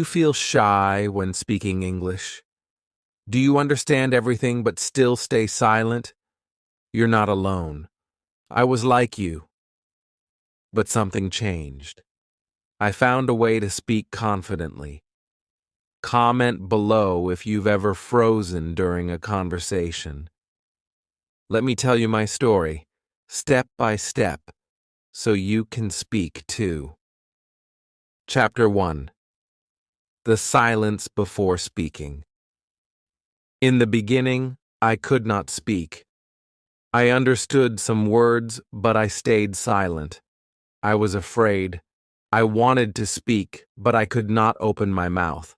You feel shy when speaking English? Do you understand everything but still stay silent? You're not alone. I was like you, but something changed. I found a way to speak confidently. Comment below if you've ever frozen during a conversation. Let me tell you my story, step by step, so you can speak too. Chapter 1. The Silence Before Speaking. In the beginning, I could not speak. I understood some words, but I stayed silent. I was afraid. I wanted to speak, but I could not open my mouth.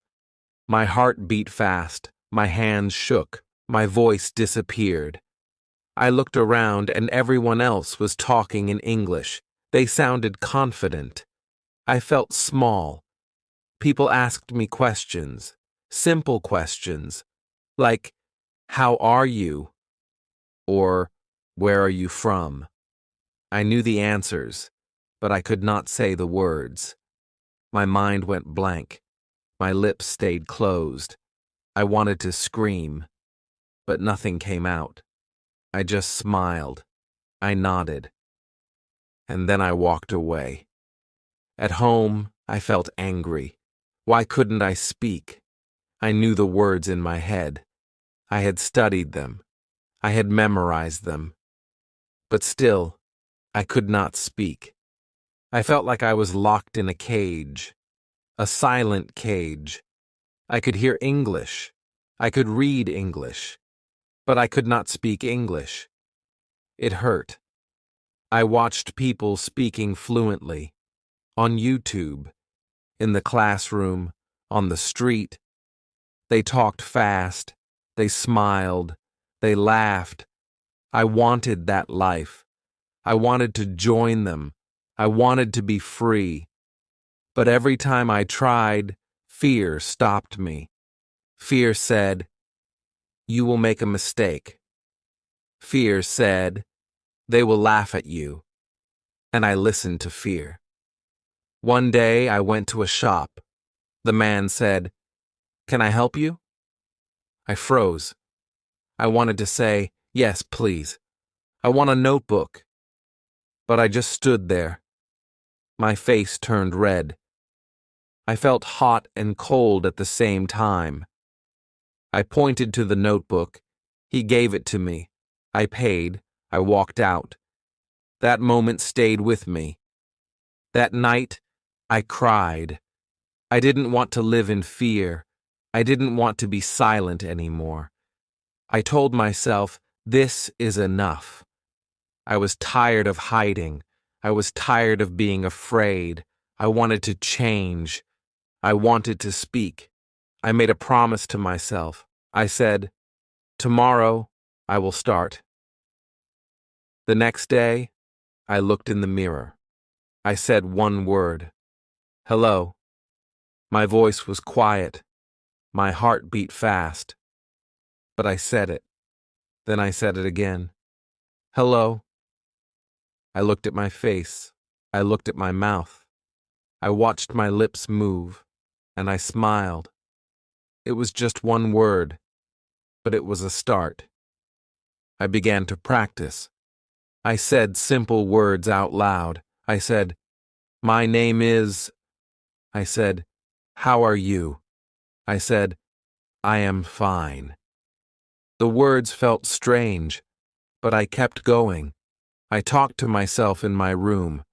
My heart beat fast, my hands shook, my voice disappeared. I looked around and everyone else was talking in English. They sounded confident. I felt small. People asked me questions, simple questions, like, "How are you?" or "Where are you from?" I knew the answers, but I could not say the words. My mind went blank. My lips stayed closed. I wanted to scream, but nothing came out. I just smiled. I nodded. And then I walked away. At home, I felt angry. Why couldn't I speak? I knew the words in my head. I had studied them. I had memorized them. But still, I could not speak. I felt like I was locked in a cage, a silent cage. I could hear English. I could read English. But I could not speak English. It hurt. I watched people speaking fluently, on YouTube, in the classroom, on the street. They talked fast. They smiled. They laughed. I wanted that life. I wanted to join them. I wanted to be free. But every time I tried, fear stopped me. Fear said, "You will make a mistake." Fear said, "They will laugh at you." And I listened to fear. One day I went to a shop. The man said, "Can I help you?" I froze. I wanted to say, "Yes, please. I want a notebook." But I just stood there. My face turned red. I felt hot and cold at the same time. I pointed to the notebook. He gave it to me. I paid. I walked out. That moment stayed with me. That night, I cried. I didn't want to live in fear. I didn't want to be silent anymore. I told myself, this is enough. I was tired of hiding. I was tired of being afraid. I wanted to change. I wanted to speak. I made a promise to myself. I said, "Tomorrow, I will start." The next day, I looked in the mirror. I said one word. "Hello." My voice was quiet. My heart beat fast. But I said it. Then I said it again. "Hello." I looked at my face. I looked at my mouth. I watched my lips move, and I smiled. It was just one word, but it was a start. I began to practice. I said simple words out loud. I said, "My name is..." I said, "How are you?" I said, "I am fine." The words felt strange, but I kept going. I talked to myself in my room.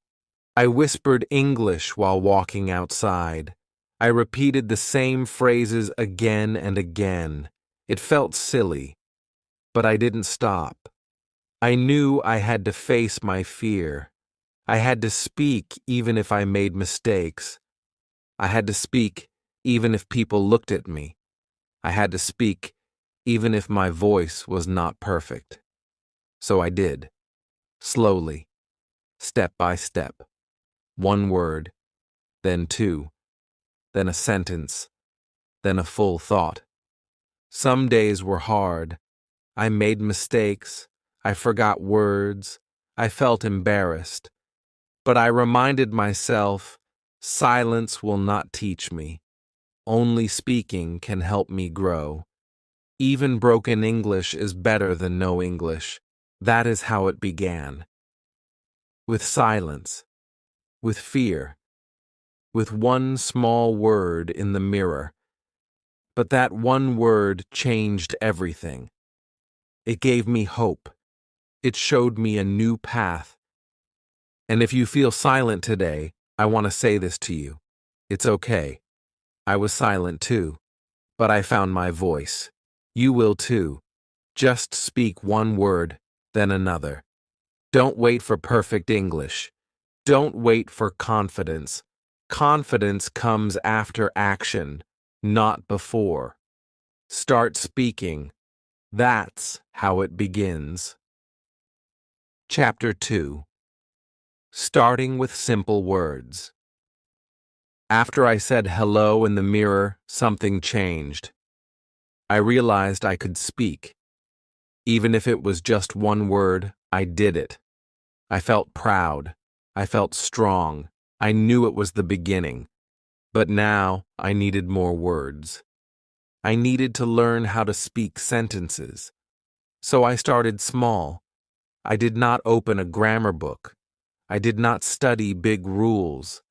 I whispered English while walking outside. I repeated the same phrases again and again. It felt silly, but I didn't stop. I knew I had to face my fear. I had to speak even if I made mistakes. I had to speak even if people looked at me. I had to speak even if my voice was not perfect. So I did, slowly, step by step. One word, then two, then a sentence, then a full thought. Some days were hard. I made mistakes. I forgot words. I felt embarrassed. But I reminded myself, silence will not teach me. only speaking can help me grow. Even broken English is better than no English. That is how it began. With silence, with fear, with one small word in the mirror. But that one word changed everything. It gave me hope. It showed me a new path. And if you feel silent today, I want to say this to you. It's okay. I was silent too, but I found my voice. You will too. Just speak one word, then another. Don't wait for perfect English. Don't wait for confidence. Confidence comes after action, not before. Start speaking. That's how it begins. Chapter 2. Starting with simple words. After I said hello in the mirror, something changed. I realized I could speak. Even if it was just one word, I did it. I felt proud. I felt strong. I knew it was the beginning. But now I needed more words. I needed to learn how to speak sentences. So I started small. I did not open a grammar book. I did not study big rules.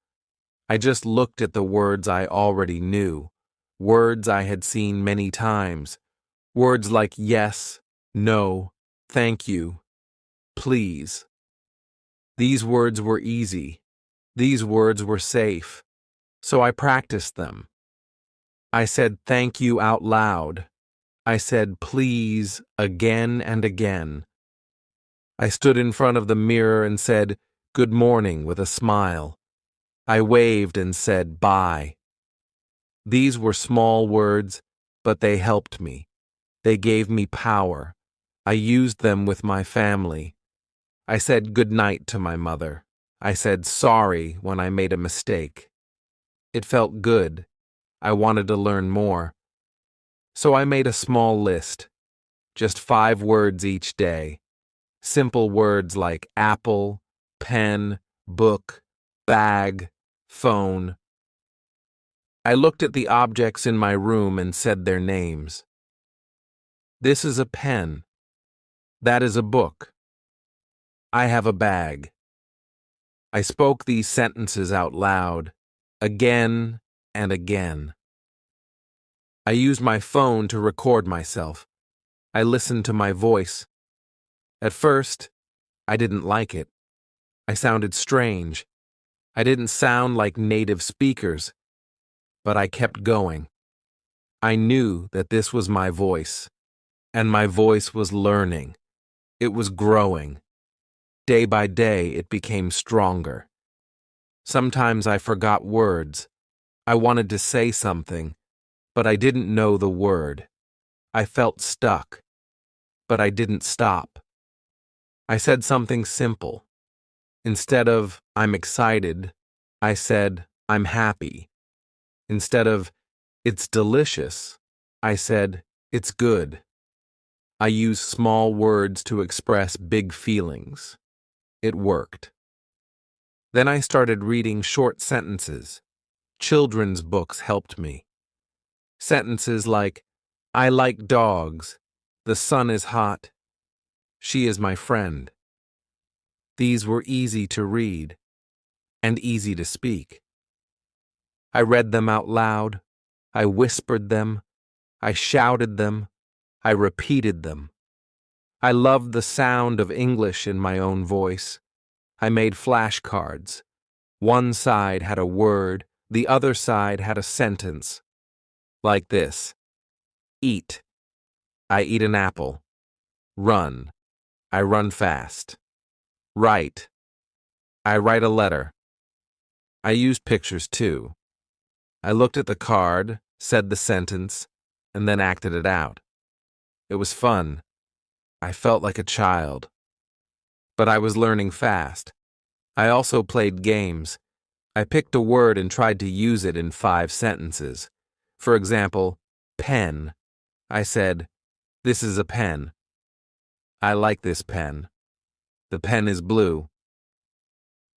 I just looked at the words I already knew, words I had seen many times, words like yes, no, thank you, please. These words were easy. These words were safe. So I practiced them. I said thank you out loud. I said please again and again. I stood in front of the mirror and said good morning with a smile. I waved and said bye. These were small words, but they helped me. They gave me power. I used them with my family. I said good night to my mother. I said sorry when I made a mistake. It felt good. I wanted to learn more. So I made a small list, just 5 words each day. Simple words like apple, pen, book, bag, phone. I looked at the objects in my room and said their names. This is a pen. That is a book. I have a bag. I spoke these sentences out loud, again and again. I used my phone to record myself. I listened to my voice. At first, I didn't like it. I sounded strange. I didn't sound like native speakers, but I kept going. I knew that this was my voice, and my voice was learning. It was growing. Day by day, it became stronger. Sometimes I forgot words. I wanted to say something, but I didn't know the word. I felt stuck, but I didn't stop. I said something simple. Instead of, I'm excited, I said, I'm happy. Instead of, it's delicious, I said, it's good. I used small words to express big feelings. It worked. Then I started reading short sentences. Children's books helped me. Sentences like, I like dogs, the sun is hot, she is my friend. These were easy to read and easy to speak. I read them out loud. I whispered them. I shouted them. I repeated them. I loved the sound of English in my own voice. I made flashcards. One side had a word, the other side had a sentence. Like this. Eat. I eat an apple. Run. I run fast. Write. I write a letter. I used pictures too. I looked at the card, said the sentence, and then acted it out. It was fun. I felt like a child. But I was learning fast. I also played games. I picked a word and tried to use it in 5 sentences. For example, pen. I said, this is a pen. I like this pen. The pen is blue.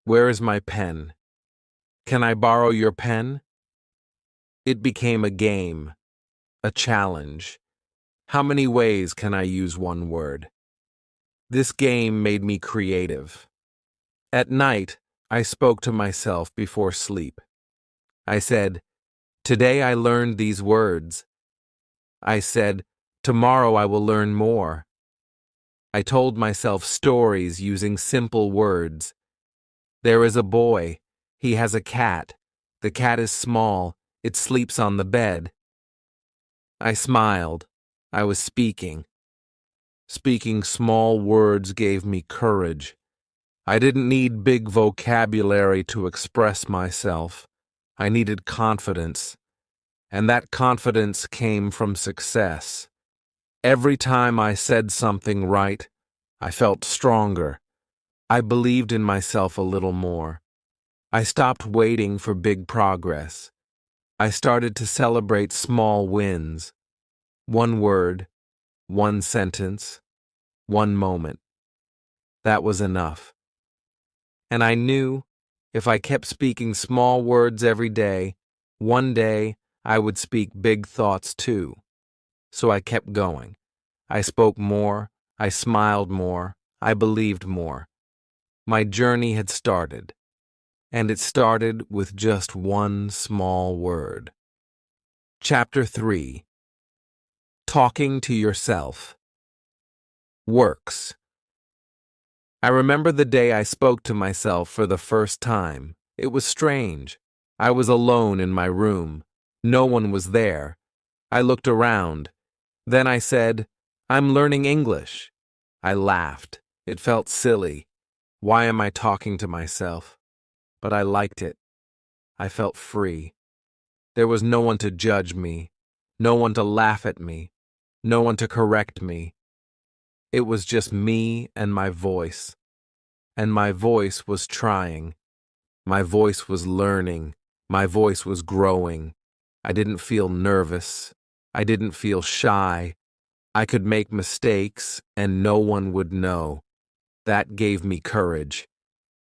Where is my pen? Can I borrow your pen? It became a game, a challenge. How many ways can I use one word? This game made me creative. At night, I spoke to myself before sleep. I said, "Today I learned these words." I said, "Tomorrow I will learn more." I told myself stories using simple words. There is a boy. He has a cat. The cat is small. It sleeps on the bed. I smiled. I was speaking. Speaking small words gave me courage. I didn't need big vocabulary to express myself. I needed confidence. And that confidence came from success. Every time I said something right, I felt stronger. I believed in myself a little more. I stopped waiting for big progress. I started to celebrate small wins. One word, one sentence, one moment. That was enough. And I knew if I kept speaking small words every day, one day I would speak big thoughts too. So I kept going. I spoke more, I smiled more, I believed more. My journey had started, and it started with just one small word. Chapter 3. Talking to Yourself. Works. I remember the day I spoke to myself for the first time. It was strange. I was alone in my room. No one was there. I looked around. Then I said, "I'm learning English." I laughed. It felt silly. Why am I talking to myself? But I liked it. I felt free. There was no one to judge me, no one to laugh at me, no one to correct me. It was just me and my voice. And my voice was trying. My voice was learning. My voice was growing. I didn't feel nervous. I didn't feel shy. I could make mistakes and no one would know. That gave me courage.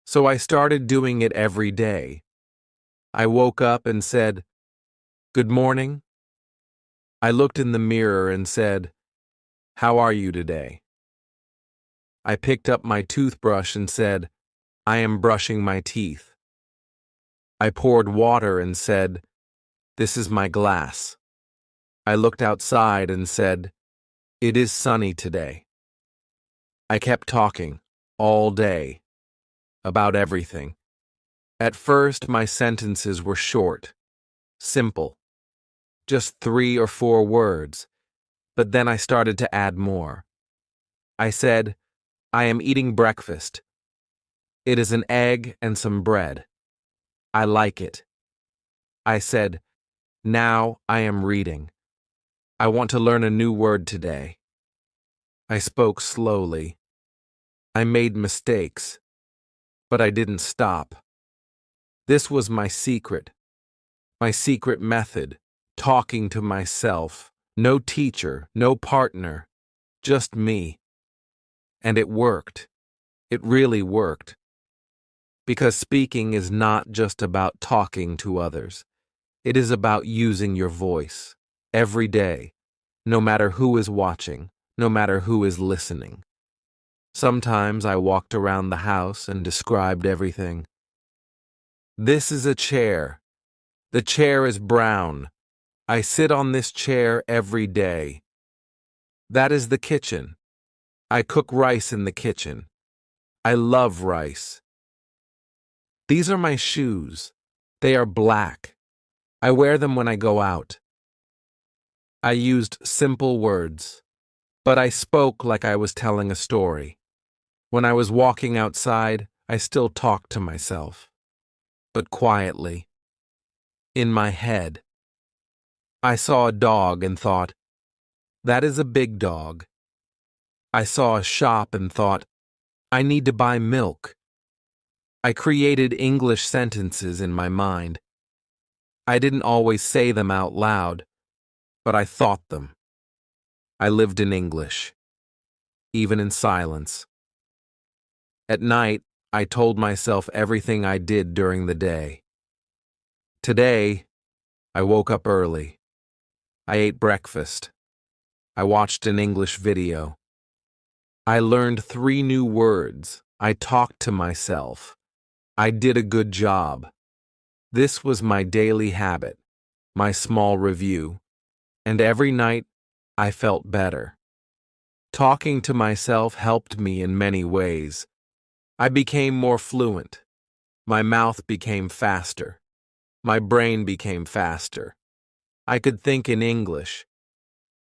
So I started doing it every day. I woke up and said, "Good morning." I looked in the mirror and said, "How are you today?" I picked up my toothbrush and said, "I am brushing my teeth." I poured water and said, "This is my glass." I looked outside and said, "It is sunny today." I kept talking all day about everything. At first, my sentences were short, simple, just 3 or 4 words, but then I started to add more. I said, "I am eating breakfast. It is an egg and some bread. I like it." I said, "Now I am reading. I want to learn a new word today." I spoke slowly. I made mistakes, but I didn't stop. This was my secret method, talking to myself. No teacher, no partner, just me. And it worked. It really worked. Because speaking is not just about talking to others. It is about using your voice every day, no matter who is watching, no matter who is listening. Sometimes I walked around the house and described everything. This is a chair. The chair is brown. I sit on this chair every day. That is the kitchen. I cook rice in the kitchen. I love rice. These are my shoes. They are black. I wear them when I go out. I used simple words, but I spoke like I was telling a story. When I was walking outside, I still talked to myself, but quietly, in my head. I saw a dog and thought, "That is a big dog." I saw a shop and thought, "I need to buy milk." I created English sentences in my mind. I didn't always say them out loud, but I thought them. I lived in English, even in silence. At night, I told myself everything I did during the day. Today, I woke up early. I ate breakfast. I watched an English video. I learned 3 new words. I talked to myself. I did a good job. This was my daily habit, my small review, and every night I felt better. Talking to myself helped me in many ways. I became more fluent. My mouth became faster. My brain became faster. I could think in English.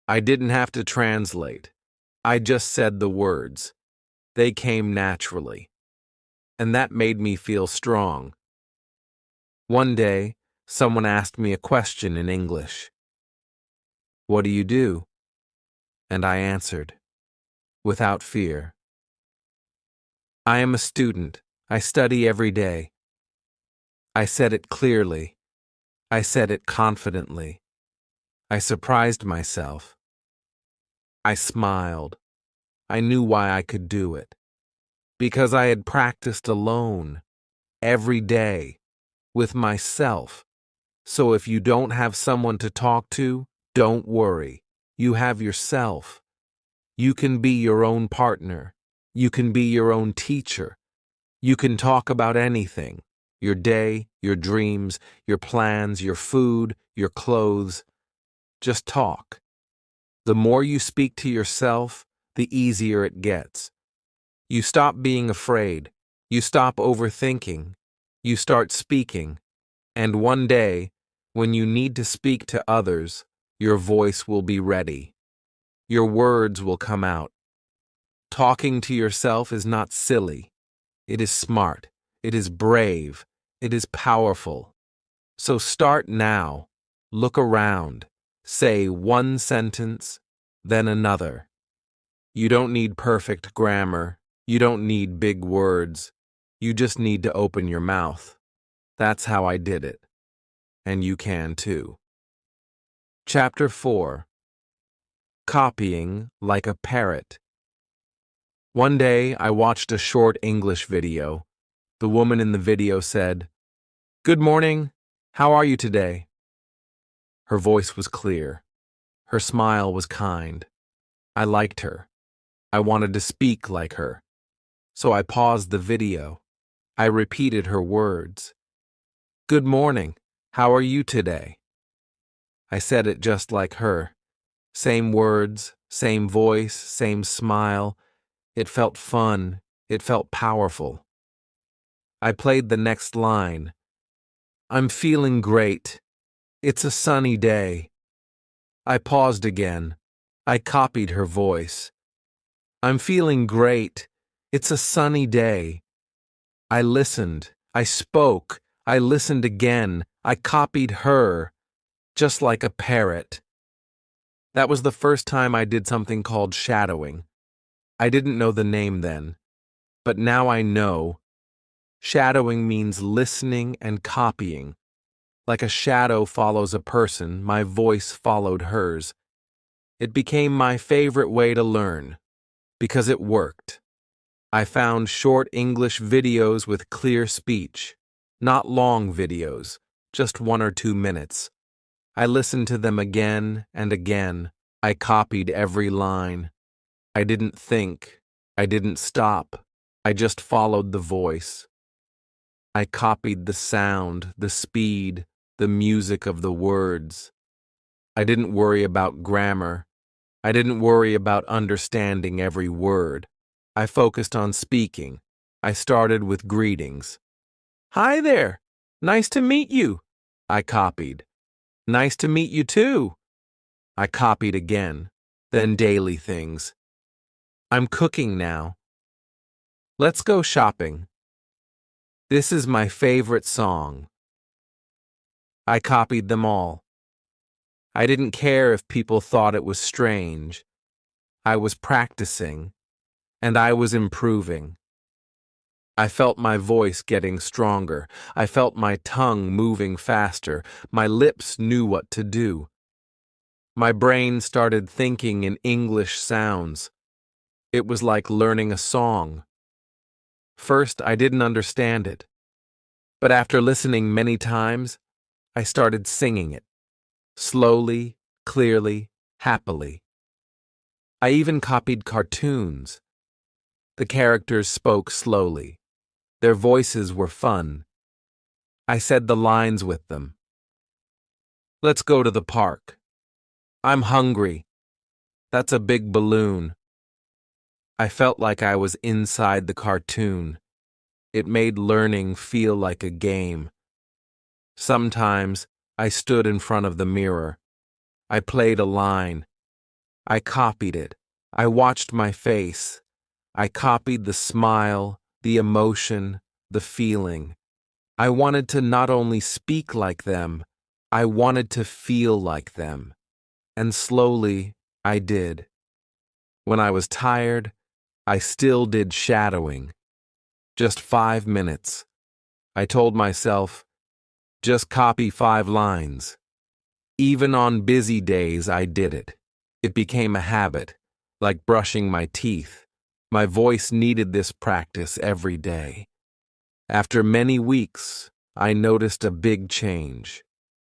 I didn't have to translate. I just said the words. They came naturally. And that made me feel strong. One day, someone asked me a question in English. "What do you do?" And I answered, without fear. "I am a student. I study every day." I said it clearly. I said it confidently. I surprised myself. I smiled. I knew why I could do it. Because I had practiced alone, every day, with myself. So if you don't have someone to talk to, don't worry. You have yourself. You can be your own partner. You can be your own teacher. You can talk about anything. Your day, your dreams, your plans, your food, your clothes. Just talk. The more you speak to yourself, the easier it gets. You stop being afraid. You stop overthinking. You start speaking. And one day, when you need to speak to others, your voice will be ready. Your words will come out. Talking to yourself is not silly. It is smart. It is brave. It is powerful. So start now. Look around. Say one sentence, then another. You don't need perfect grammar. You don't need big words. You just need to open your mouth. That's how I did it. And you can too. Chapter 4. Copying like a parrot. One day, I watched a short English video. The woman in the video said, "Good morning. How are you today?" Her voice was clear. Her smile was kind. I liked her. I wanted to speak like her. So I paused the video. I repeated her words. "Good morning. How are you today?" I said it just like her. Same words, same voice, same smile. It felt fun. It felt powerful. I played the next line. "I'm feeling great. It's a sunny day." I paused again. I copied her voice. "I'm feeling great. It's a sunny day." I listened. I spoke. I listened again. I copied her, just like a parrot. That was the first time I did something called shadowing. I didn't know the name then, but now I know. Shadowing means listening and copying. Like a shadow follows a person, my voice followed hers. It became my favorite way to learn, because it worked. I found short English videos with clear speech, not long videos, just 1 or 2 minutes. I listened to them again and again. I copied every line. I didn't think. I didn't stop. I just followed the voice. I copied the sound, the speed, the music of the words. I didn't worry about grammar. I didn't worry about understanding every word. I focused on speaking. I started with greetings. "Hi there. Nice to meet you." I copied. "Nice to meet you too." I copied again. Then daily things. "I'm cooking now." "Let's go shopping." "This is my favorite song." I copied them all. I didn't care if people thought it was strange. I was practicing, and I was improving. I felt my voice getting stronger. I felt my tongue moving faster. My lips knew what to do. My brain started thinking in English sounds. It was like learning a song. First, I didn't understand it. But after listening many times, I started singing it. slowly, clearly, happily. I even copied cartoons. The characters spoke slowly. Their voices were fun. I said the lines with them. Let's go to the park. I'm hungry. That's a big balloon. I felt like I was inside the cartoon. It made learning feel like a game. Sometimes I stood in front of the mirror. I played a line. I copied it. I watched my face. I copied the smile, the emotion, the feeling. I wanted to not only speak like them, I wanted to feel like them. And slowly, I did. When I was tired, I still did shadowing. Just 5 minutes. I told myself, just copy 5 lines. Even on busy days, I did it. It became a habit, like brushing my teeth. My voice needed this practice every day. After many weeks, I noticed a big change.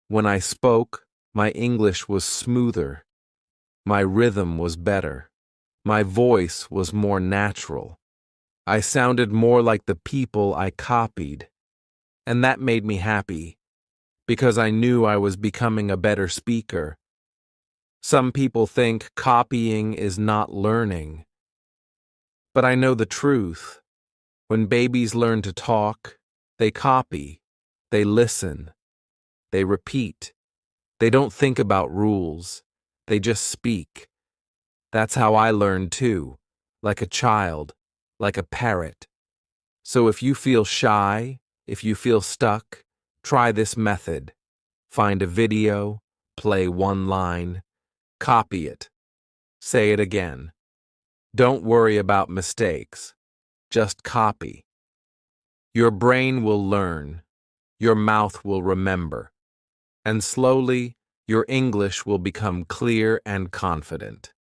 When I spoke, my English was smoother. My rhythm was better. My voice was more natural. I sounded more like the people I copied. And that made me happy, because I knew I was becoming a better speaker. Some people think copying is not learning. But I know the truth. When babies learn to talk, they copy, they listen, they repeat. They don't think about rules, they just speak. That's how I learned too, like a child, like a parrot. So if you feel shy, if you feel stuck, try this method. Find a video, play one line, copy it. Say it again. Don't worry about mistakes. Just copy. Your brain will learn. Your mouth will remember. And slowly, your English will become clear and confident.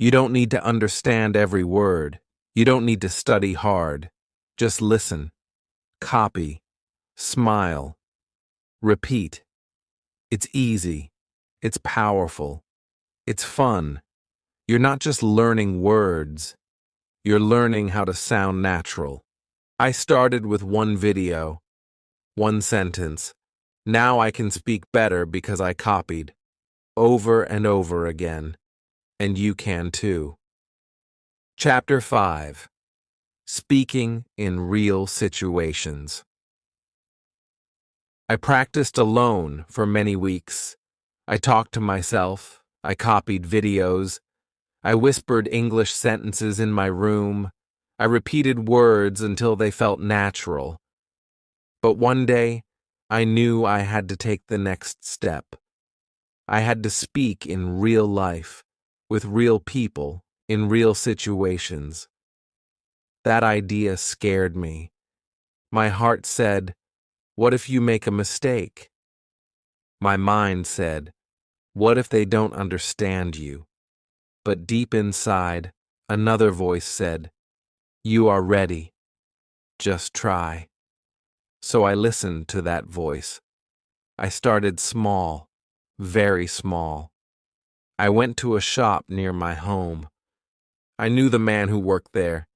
You don't need to understand every word. You don't need to study hard. Just listen, copy, smile, repeat. It's easy. It's powerful. It's fun. You're not just learning words. You're learning how to sound natural. I started with one video, one sentence. Now I can speak better because I copied, over and over again. And you can too. Chapter 5. Speaking in Real Situations. I practiced alone for many weeks. I talked to myself. I copied videos. I whispered English sentences in my room. I repeated words until they felt natural. But one day, I knew I had to take the next step. I had to speak in real life, with real people, in real situations. That idea scared me. My heart said, what if you make a mistake? My mind said, what if they don't understand you? But deep inside, another voice said, you are ready. Just try. So I listened to that voice. I started small, very small. I went to a shop near my home. I knew the man who worked there.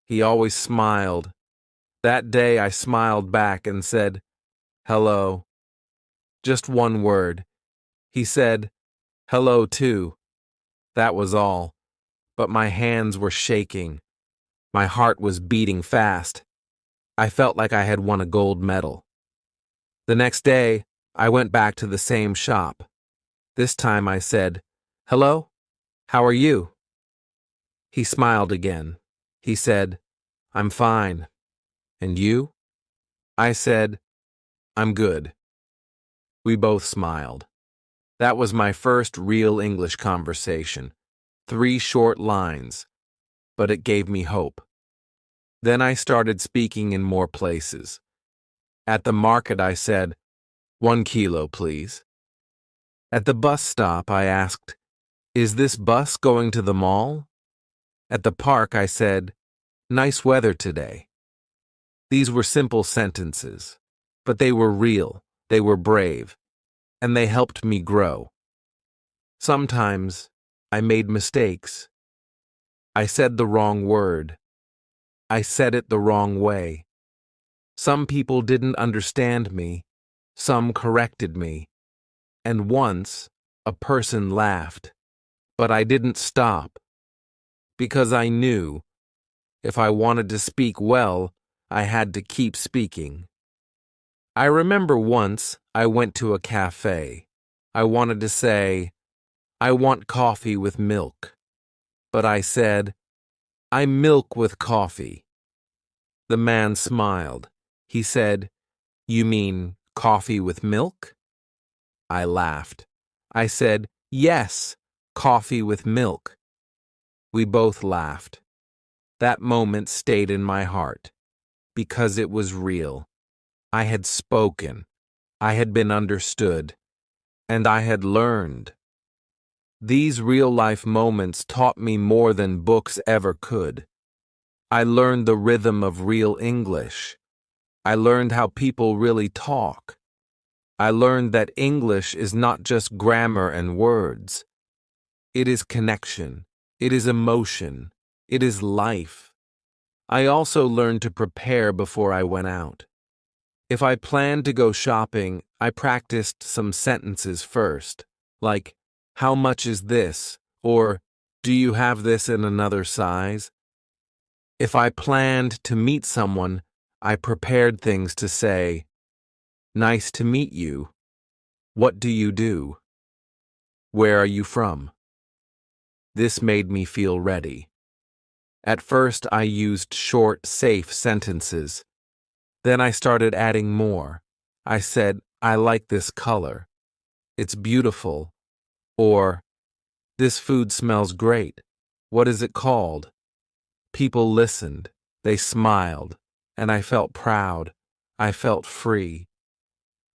He always smiled. That day I smiled back and said, hello. Just one word. He said, hello too. That was all. But my hands were shaking. My heart was beating fast. I felt like I had won a gold medal. The next day, I went back to the same shop. This time I said, hello, how are you? He smiled again. He said, I'm fine. And you? I said, I'm good. We both smiled. That was my first real English conversation. 3 short lines, but it gave me hope. Then I started speaking in more places. At the market I said, 1 kilo, please. At the bus stop I asked, is this bus going to the mall? At the park I said, nice weather today. These were simple sentences, but they were real, they were brave. and they helped me grow. Sometimes I made mistakes. I said the wrong word. I said it the wrong way. Some people didn't understand me. Some corrected me. And once, a person laughed. But I didn't stop. Because I knew, if I wanted to speak well, I had to keep speaking. I remember once I went to a cafe. I wanted to say, I want coffee with milk. But I said, I milk with coffee. The man smiled. He said, You mean coffee with milk? I laughed. I said, Yes, coffee with milk. We both laughed. That moment stayed in my heart, because it was real. I had spoken, I had been understood, and I had learned. These real-life moments taught me more than books ever could. I learned the rhythm of real English. I learned how people really talk. I learned that English is not just grammar and words. It is connection. It is emotion. It is life. I also learned to prepare before I went out. If I planned to go shopping, I practiced some sentences first, like, how much is this? Or, do you have this in another size? If I planned to meet someone, I prepared things to say, nice to meet you. What do you do? Where are you from? This made me feel ready. At first, I used short, safe sentences. Then I started adding more. I said, I like this color. It's beautiful. Or, this food smells great. What is it called? People listened. They smiled. And I felt proud. I felt free.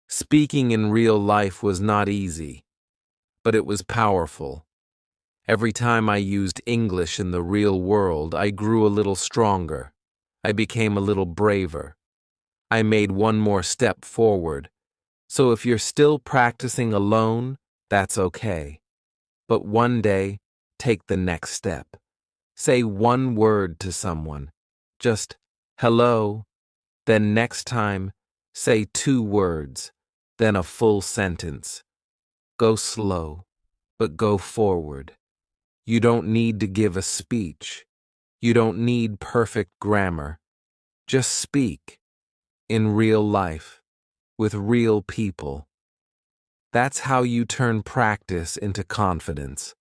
Speaking in real life was not easy, but it was powerful. Every time I used English in the real world, I grew a little stronger. I became a little braver. I made one more step forward. So if you're still practicing alone, that's okay. But one day, take the next step. Say one word to someone. Just, hello. Then next time, say 2 words. Then a full sentence. Go slow, but go forward. You don't need to give a speech. You don't need perfect grammar. Just speak. In real life. With real people. That's how you turn practice into confidence.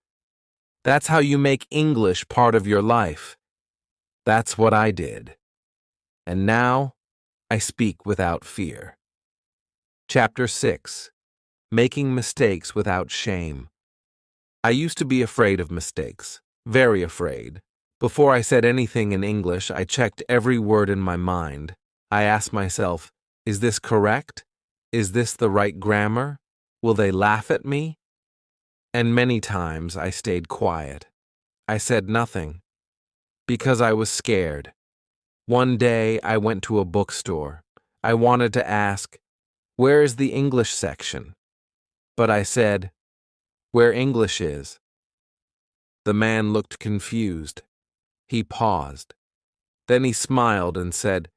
That's how you make English part of your life. That's what I did. And now, I speak without fear. Chapter 6. Making mistakes without shame. I used to be afraid of mistakes. Very afraid. Before I said anything in English, I checked every word in my mind. I asked myself, is this correct? Is this the right grammar? Will they laugh at me? And many times I stayed quiet. I said nothing. Because I was scared. One day I went to a bookstore. I wanted to ask, where is the English section? But I said, where English is. The man looked confused. He paused. Then he smiled and said,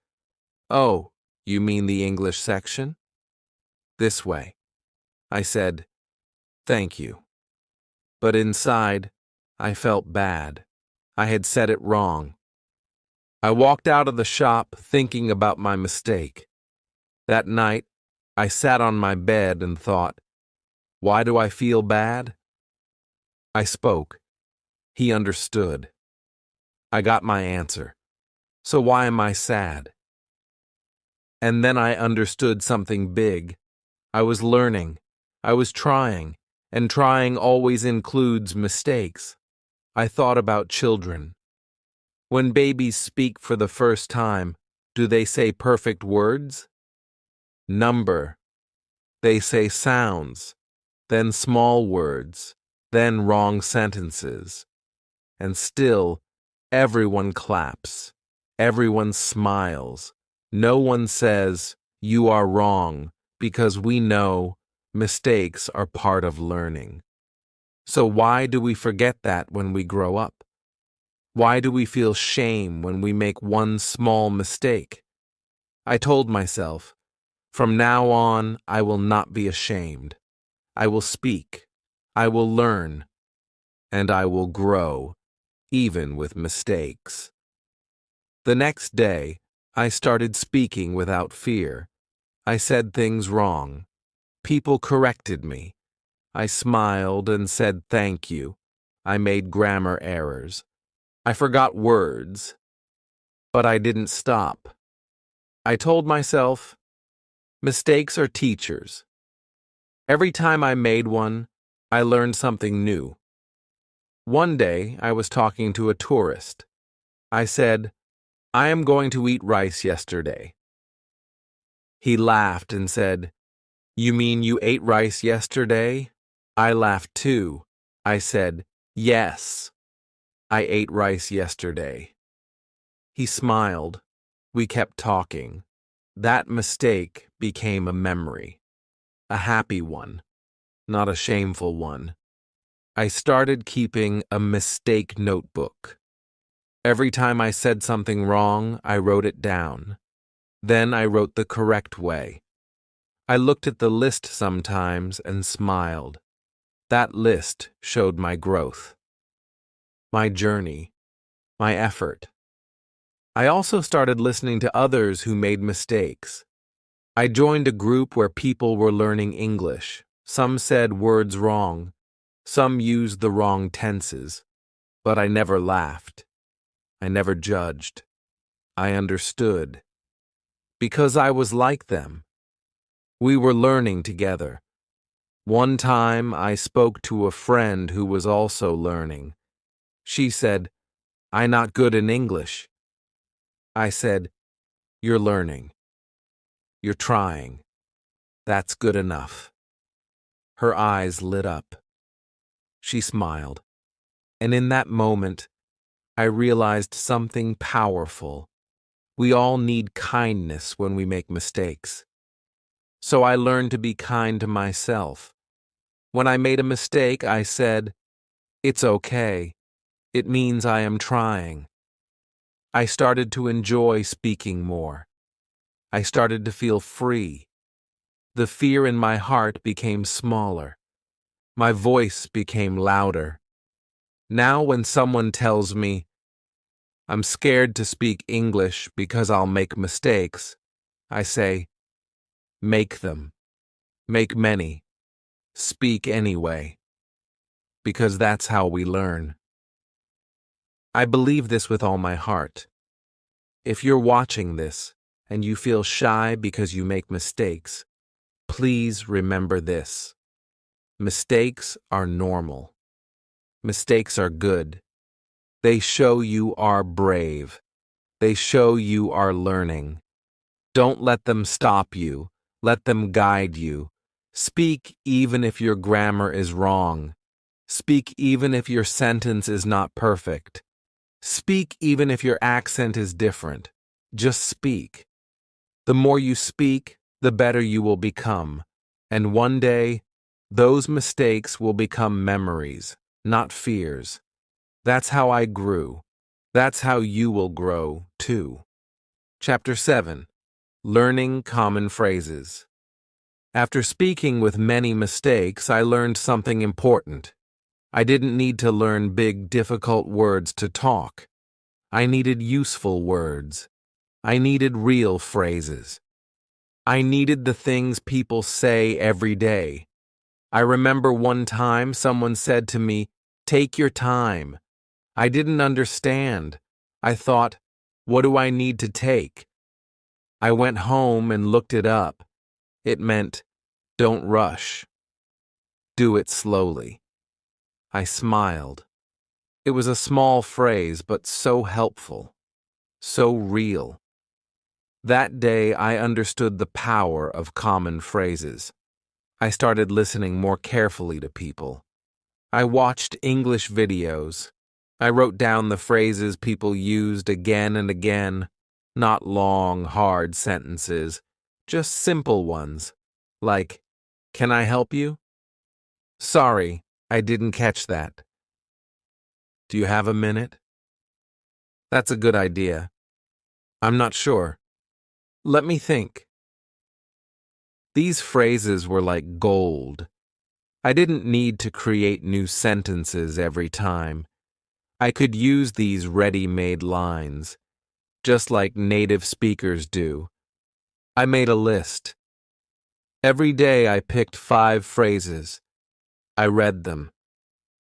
oh, you mean the English section? This way. I said, thank you. But inside, I felt bad. I had said it wrong. I walked out of the shop thinking about my mistake. That night, I sat on my bed and thought, why do I feel bad? I spoke. He understood. I got my answer. So why am I sad? And then I understood something big. I was learning. I was trying. And trying always includes mistakes. I thought about children. When babies speak for the first time, do they say perfect words? Number. They say sounds, then small words, then wrong sentences. And still, everyone claps. Everyone smiles. No one says, you are wrong, because we know Mistakes are part of learning. So why do we forget that when we grow up? Why do we feel shame when we make one small mistake? I told myself, from now on, I will not be ashamed. I will speak. I will learn. And I will grow, even with mistakes. The next day, I started speaking without fear. I said things wrong. People corrected me. I smiled and said thank you. I made grammar errors. I forgot words. But I didn't stop. I told myself, mistakes are teachers. Every time I made one, I learned something new. One day, I was talking to a tourist. I said, I am going to eat rice yesterday. He laughed and said, You mean you ate rice yesterday? I laughed too. I said, Yes, I ate rice yesterday. He smiled. We kept talking. That mistake became a memory. A happy one, not a shameful one. I started keeping a mistake notebook. Every time I said something wrong, I wrote it down. Then I wrote the correct way. I looked at the list sometimes and smiled. That list showed my growth, my journey, my effort. I also started listening to others who made mistakes. I joined a group where people were learning English. Some said words wrong. Some used the wrong tenses. But I never laughed. I never judged. I understood. Because I was like them. We were learning together. One time I spoke to a friend who was also learning. She said, "I'm not good in English." I said, "You're learning. You're trying. That's good enough." Her eyes lit up. She smiled. And in that moment, I realized something powerful. We all need kindness when we make mistakes. So I learned to be kind to myself. When I made a mistake, I said, "It's okay. It means I am trying." I started to enjoy speaking more. I started to feel free. The fear in my heart became smaller. My voice became louder. Now when someone tells me, "I'm scared to speak English because I'll make mistakes," I say, "Make them. Make many. Speak anyway." Because that's how we learn. I believe this with all my heart. If you're watching this and you feel shy because you make mistakes, please remember this. Mistakes are normal. Mistakes are good. They show you are brave. They show you are learning. Don't let them stop you. Let them guide you. Speak even if your grammar is wrong. Speak even if your sentence is not perfect. Speak even if your accent is different. Just speak. The more you speak, the better you will become. And one day, those mistakes will become memories, not fears. That's how I grew. That's how you will grow, too. Chapter 7. Learning Common Phrases. After speaking with many mistakes, I learned something important. I didn't need to learn big, difficult words to talk. I needed useful words. I needed real phrases. I needed the things people say every day. I remember one time someone said to me, "Take your time." I didn't understand. I thought, what do I need to take? I went home and looked it up. It meant, don't rush. Do it slowly. I smiled. It was a small phrase, but so helpful, so real. That day, I understood the power of common phrases. I started listening more carefully to people. I watched English videos. I wrote down the phrases people used again and again, not long, hard sentences, just simple ones, like, Can I help you? Sorry, I didn't catch that. Do you have a minute? That's a good idea. I'm not sure. Let me think. These phrases were like gold. I didn't need to create new sentences every time. I could use these ready-made lines, just like native speakers do. I made a list. Every day I picked 5 phrases. I read them.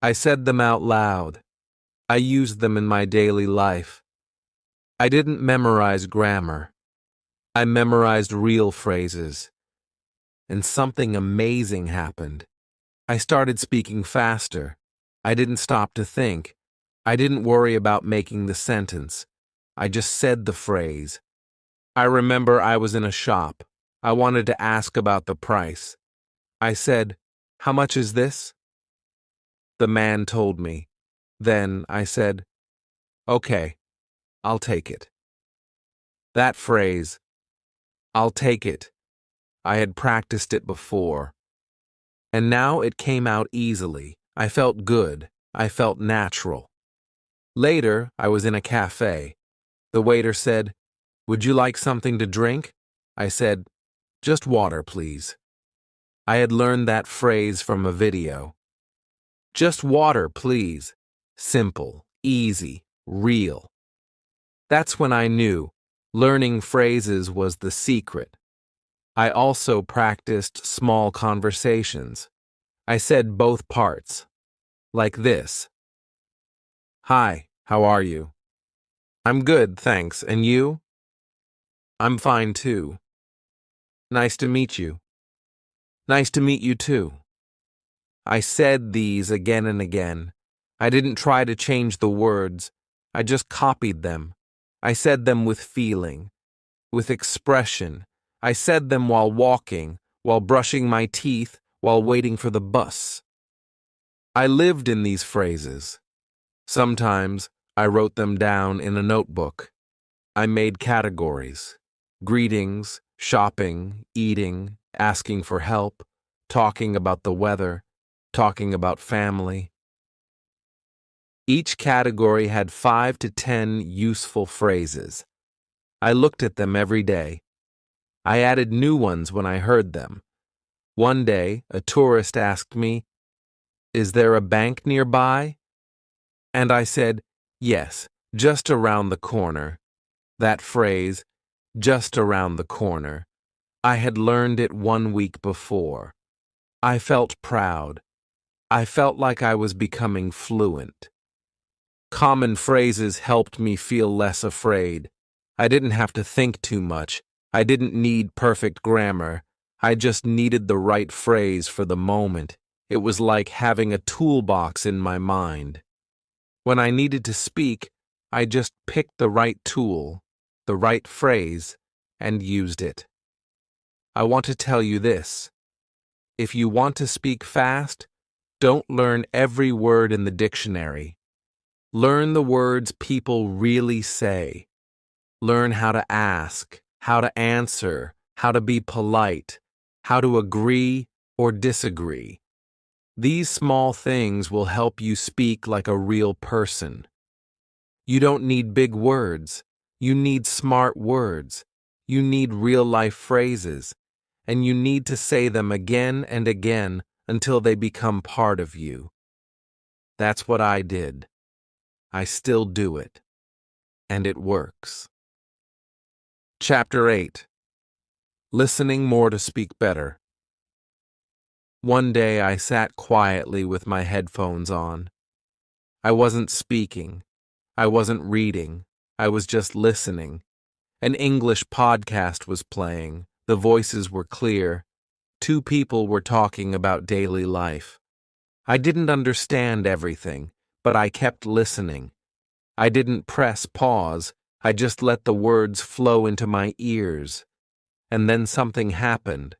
I said them out loud. I used them in my daily life. I didn't memorize grammar. I memorized real phrases. And something amazing happened. I started speaking faster. I didn't stop to think. I didn't worry about making the sentence. I just said the phrase. I remember I was in a shop. I wanted to ask about the price. I said, "How much is this?" The man told me. Then I said, "Okay, I'll take it." That phrase, "I'll take it," I had practiced it before. And now it came out easily. I felt good. I felt natural. Later, I was in a cafe. The waiter said, "Would you like something to drink?" I said, "Just water, please." I had learned that phrase from a video. Just water, please. Simple, easy, real. That's when I knew learning phrases was the secret. I also practiced small conversations. I said both parts, like this. "Hi, how are you?" "I'm good, thanks. And you?" "I'm fine too." "Nice to meet you." "Nice to meet you too." I said these again and again. I didn't try to change the words. I just copied them. I said them with feeling, with expression. I said them while walking, while brushing my teeth, while waiting for the bus. I lived in these phrases. Sometimes I wrote them down in a notebook. I made categories: greetings, shopping, eating, asking for help, talking about the weather, talking about family. Each category had 5 to 10 useful phrases. I looked at them every day. I added new ones when I heard them. One day, a tourist asked me, "Is there a bank nearby?" And I said, "Yes, just around the corner." That phrase, "just around the corner," I had learned it 1 week before. I felt proud. I felt like I was becoming fluent. Common phrases helped me feel less afraid. I didn't have to think too much. I didn't need perfect grammar. I just needed the right phrase for the moment. It was like having a toolbox in my mind. When I needed to speak, I just picked the right tool, the right phrase, and used it. I want to tell you this. If you want to speak fast, don't learn every word in the dictionary. Learn the words people really say. Learn how to ask, how to answer, how to be polite, how to agree or disagree. These small things will help you speak like a real person. You don't need big words. You need smart words. You need real-life phrases. And you need to say them again and again until they become part of you. That's what I did. I still do it. And it works. Chapter 8. Listening more to speak better. One day I sat quietly with my headphones on. I wasn't speaking. I wasn't reading. I was just listening. An English podcast was playing. The voices were clear. 2 people were talking about daily life. I didn't understand everything, but I kept listening. I didn't press pause. I just let the words flow into my ears. And then something happened.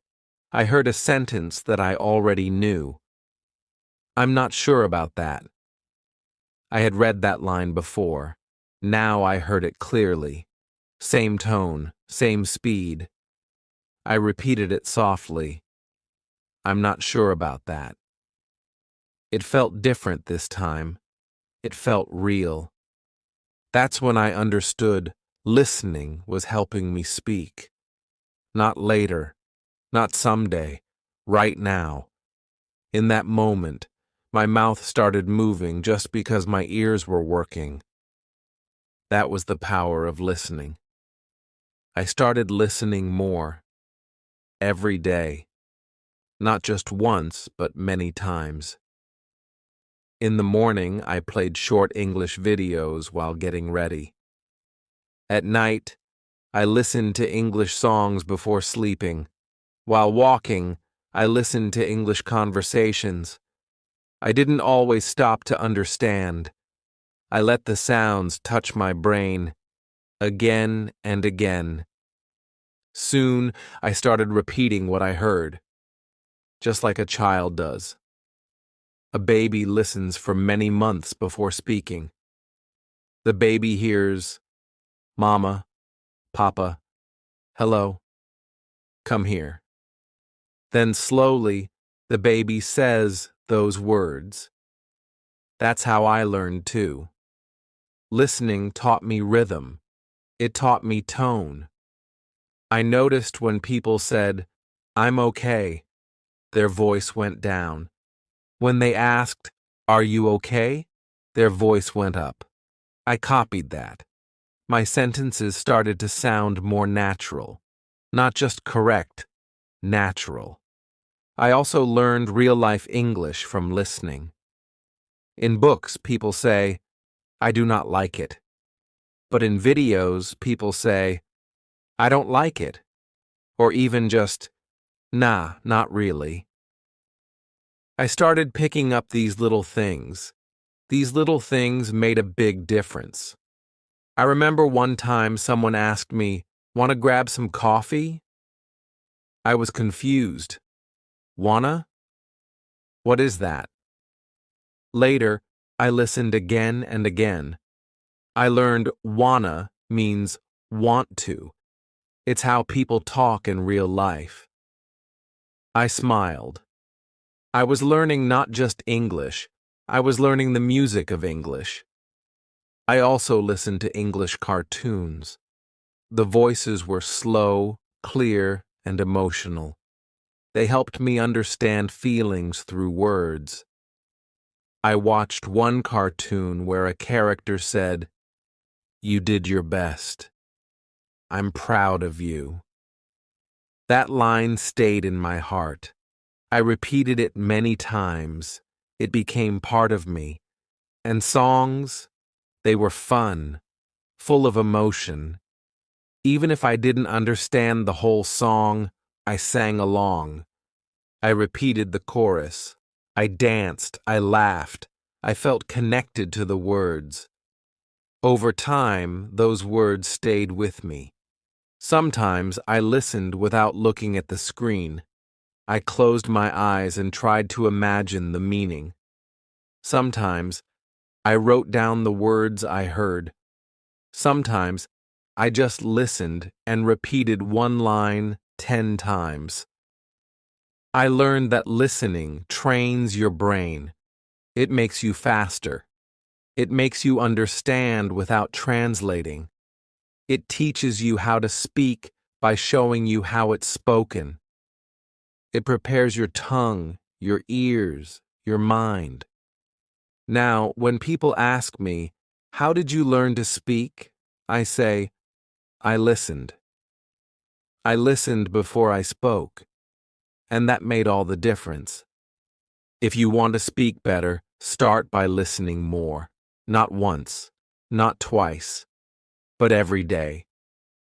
I heard a sentence that I already knew. "I'm not sure about that." I had read that line before. Now I heard it clearly. Same tone, same speed. I repeated it softly. I'm not sure about that. It felt different this time. It felt real. That's when I understood listening was helping me speak. Not later, not someday, right now. In that moment, my mouth started moving just because my ears were working. That was the power of listening. I started listening more, every day. Not just once, but many times. In the morning, I played short English videos while getting ready. At night, I listened to English songs before sleeping. While walking, I listened to English conversations. I didn't always stop to understand. I let the sounds touch my brain, again and again. Soon, I started repeating what I heard, just like a child does. A baby listens for many months before speaking. The baby hears, Mama, Papa, hello, come here. Then slowly, the baby says those words. That's how I learned too. Listening taught me rhythm. It taught me tone. I noticed when people said, I'm okay, their voice went down. When they asked, Are you okay? Their voice went up. I copied that. My sentences started to sound more natural. Not just correct, natural. I also learned real-life English from listening. In books, people say, I do not like it. But in videos, people say, I don't like it. Or even just, nah, not really. I started picking up these little things. These little things made a big difference. I remember one time someone asked me, Want to grab some coffee? I was confused. Wanna? What is that? Later, I listened again and again. I learned wanna means want to. It's how people talk in real life. I smiled. I was learning not just English, I was learning the music of English. I also listened to English cartoons. The voices were slow, clear, and emotional. They helped me understand feelings through words. I watched one cartoon where a character said, You did your best. I'm proud of you. That line stayed in my heart. I repeated it many times. It became part of me. And songs, they were fun, full of emotion. Even if I didn't understand the whole song, I sang along. I repeated the chorus. I danced, I laughed. I felt connected to the words. Over time, those words stayed with me. Sometimes I listened without looking at the screen. I closed my eyes and tried to imagine the meaning. Sometimes I wrote down the words I heard. Sometimes I just listened and repeated one line 10 times. I learned that listening trains your brain. It makes you faster. It makes you understand without translating. It teaches you how to speak by showing you how it's spoken. It prepares your tongue, your ears, your mind. Now, when people ask me, How did you learn to speak? I say, I listened. I listened before I spoke. And that made all the difference. If you want to speak better, start by listening more. Not once, not twice, but every day.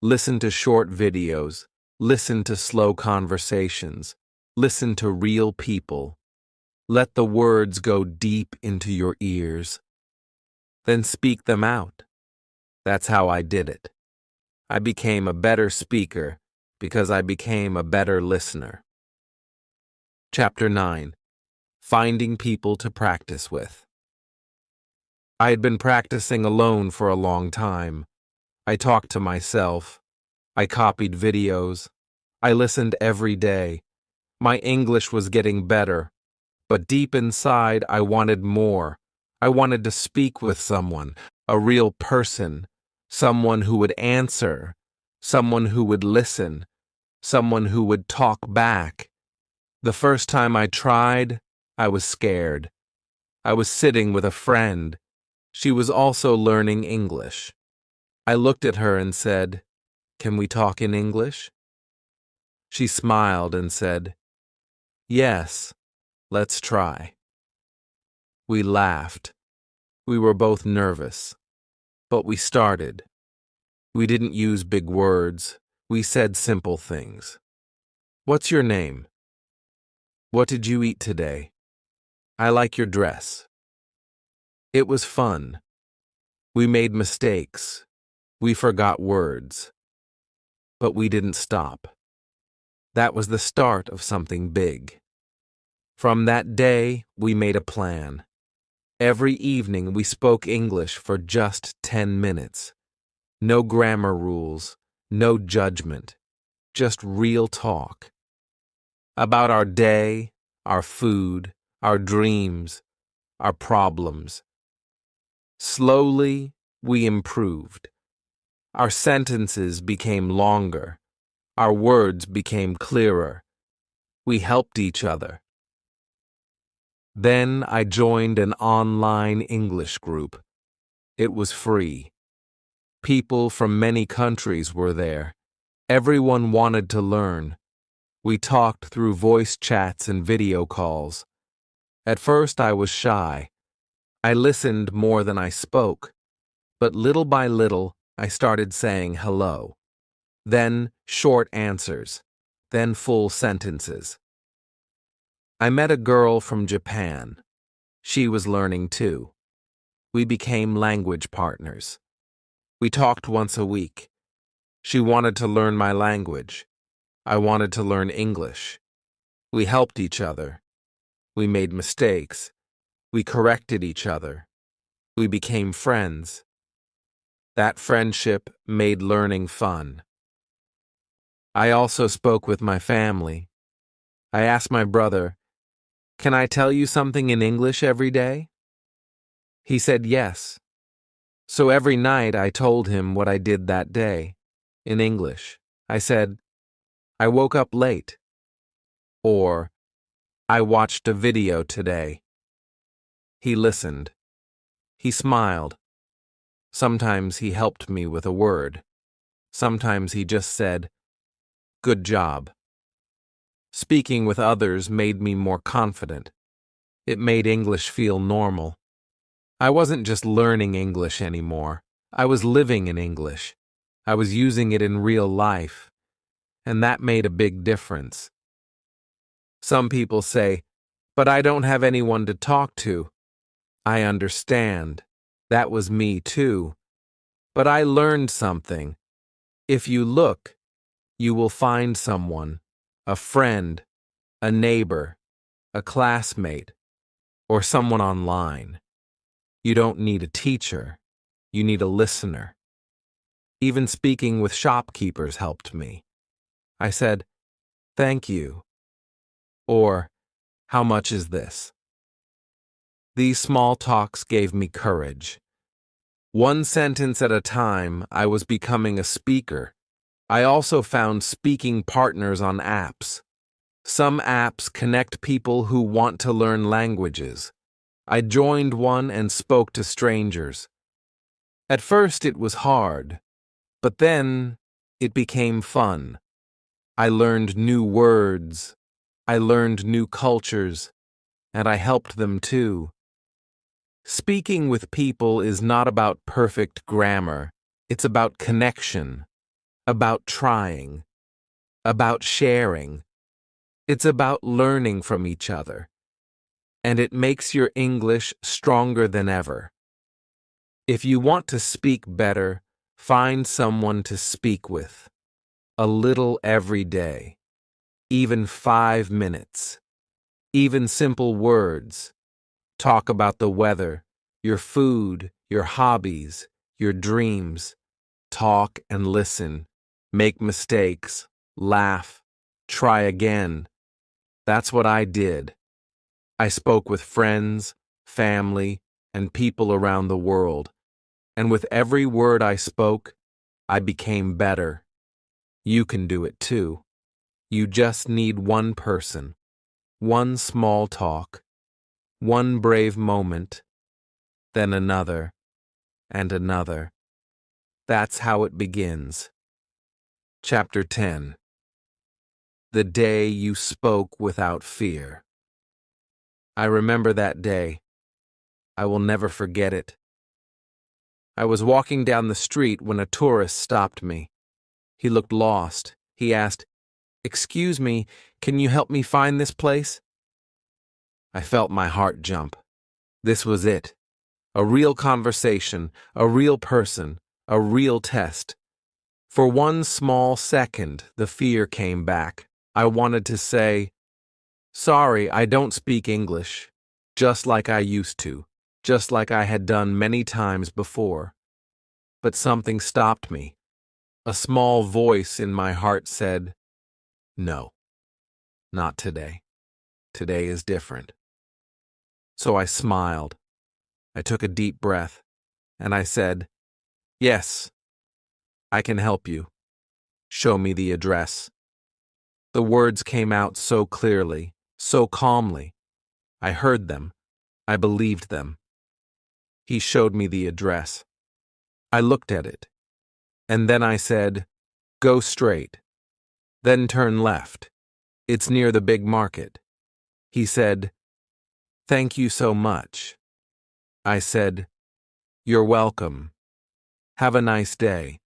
Listen to short videos. Listen to slow conversations. Listen to real people. Let the words go deep into your ears. Then speak them out. That's how I did it. I became a better speaker because I became a better listener. Chapter 9. Finding people to practice with. I had been practicing alone for a long time. I talked to myself. I copied videos. I listened every day. My English was getting better, but deep inside I wanted more. I wanted to speak with someone, a real person, someone who would answer, someone who would listen, someone who would talk back. The first time I tried, I was scared. I was sitting with a friend. She was also learning English. I looked at her and said, "Can we talk in English?" She smiled and said, "Yes, let's try." We laughed. We were both nervous, but we started. We didn't use big words. We said simple things. "What's your name? What did you eat today? I like your dress." It was fun. We made mistakes. We forgot words. But we didn't stop. That was the start of something big. From that day, we made a plan. Every evening, we spoke English for just 10 minutes. No grammar rules, no judgment, just real talk. About our day, our food, our dreams, our problems. Slowly, we improved. Our sentences became longer. Our words became clearer. We helped each other. Then I joined an online English group. It was free. People from many countries were there. Everyone wanted to learn. We talked through voice chats and video calls. At first I was shy. I listened more than I spoke. But little by little, I started saying hello. Then short answers. Then full sentences. I met a girl from Japan. She was learning too. We became language partners. We talked once a week. She wanted to learn my language. I wanted to learn English. We helped each other. We made mistakes. We corrected each other. We became friends. That friendship made learning fun. I also spoke with my family. I asked my brother, "Can I tell you something in English every day?" He said yes. So every night I told him what I did that day, in English. I said, "I woke up late." Or, "I watched a video today." He listened. He smiled. Sometimes he helped me with a word. Sometimes he just said, "Good job." Speaking with others made me more confident. It made English feel normal. I wasn't just learning English anymore. I was living in English. I was using it in real life, and that made a big difference. Some people say, "But I don't have anyone to talk to." I understand. That was me too. But I learned something. If you look, you will find someone, a friend, a neighbor, a classmate, or someone online. You don't need a teacher. You need a listener. Even speaking with shopkeepers helped me. I said, "Thank you." Or, "How much is this?" These small talks gave me courage. One sentence at a time, I was becoming a speaker. I also found speaking partners on apps. Some apps connect people who want to learn languages. I joined one and spoke to strangers. At first it was hard, but then it became fun. I learned new words. I learned new cultures, and I helped them too. Speaking with people is not about perfect grammar. It's about connection, about trying, about sharing. It's about learning from each other. And it makes your English stronger than ever. If you want to speak better, find someone to speak with. A little every day. Even 5 minutes. Even simple words. Talk about the weather, your food, your hobbies, your dreams. Talk and listen. Make mistakes. Laugh. Try again. That's what I did. I spoke with friends, family, and people around the world, and with every word I spoke, I became better. You can do it too. You just need one person, one small talk, one brave moment, then another, and another. That's how it begins. Chapter 10. The day you spoke without fear. I remember that day. I will never forget it. I was walking down the street when a tourist stopped me. He looked lost. He asked, "Excuse me, can you help me find this place?" I felt my heart jump. This was it. A real conversation, a real person, a real test. For one small second, the fear came back. I wanted to say, "Sorry, I don't speak English," just like I used to, just like I had done many times before. But something stopped me. A small voice in my heart said, "No, not today. Today is different." So I smiled. I took a deep breath, and I said, "Yes, I can help you. Show me the address." The words came out so clearly, so calmly. I heard them. I believed them. He showed me the address. I looked at it, and then I said, "Go straight. Then turn left. It's near the big market." He said, "Thank you so much." I said, "You're welcome. Have a nice day."